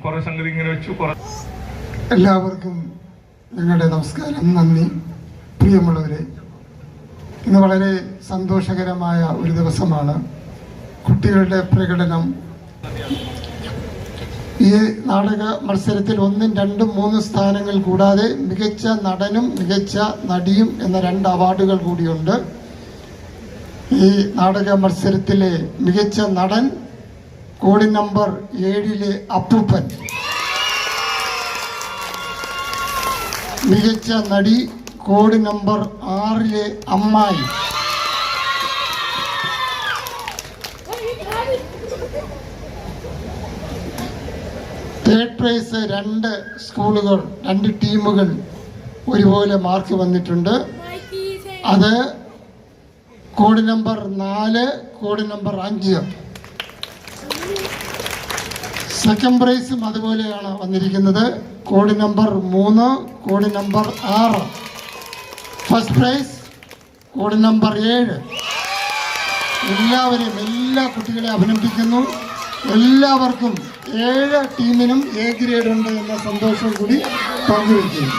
കുറെ സംഗതി ഇങ്ങനെ വെച്ചു. എല്ലാവർക്കും നിങ്ങളുടെ നമസ്കാരം, നന്ദി. പ്രിയമുള്ളവരെ, ഇന്ന് വളരെ സന്തോഷകരമായ ഒരു ദിവസമാണ്. കുട്ടികളുടെ പ്രകടനം ഈ നാടക മത്സരത്തിൽ 1, 2, 3 സ്ഥാനങ്ങൾ കൂടാതെ മികച്ച നടനും മികച്ച നടിയും എന്ന 2 അവാർഡുകൾ കൂടിയുണ്ട്. ഈ നാടക മത്സരത്തിലെ മികച്ച നടൻ കോഡ് നമ്പർ 7 അപ്പൂപ്പൻ, മികച്ച നടി കോഡ് നമ്പർ 6 അമ്മായി, തേർഡ് പ്രൈസ് 2 സ്കൂളുകൾ 2 ടീമുകൾ ഒരുപോലെ മാർക്ക് വന്നിട്ടുണ്ട്. അത് code number 4 code number 5. Second പ്രൈസും അതുപോലെയാണ് വന്നിരിക്കുന്നത്. Code number 3 code number 6. First prize code number 7. എല്ലാവരെയും എല്ലാ കുട്ടികളെ അഭിനന്ദിക്കുന്നു. എല്ലാവർക്കും 7 ടീമിനും A ഗ്രേഡ് ഉണ്ട് എന്ന സന്തോഷം കൂടി പങ്കുവയ്ക്കുന്നു.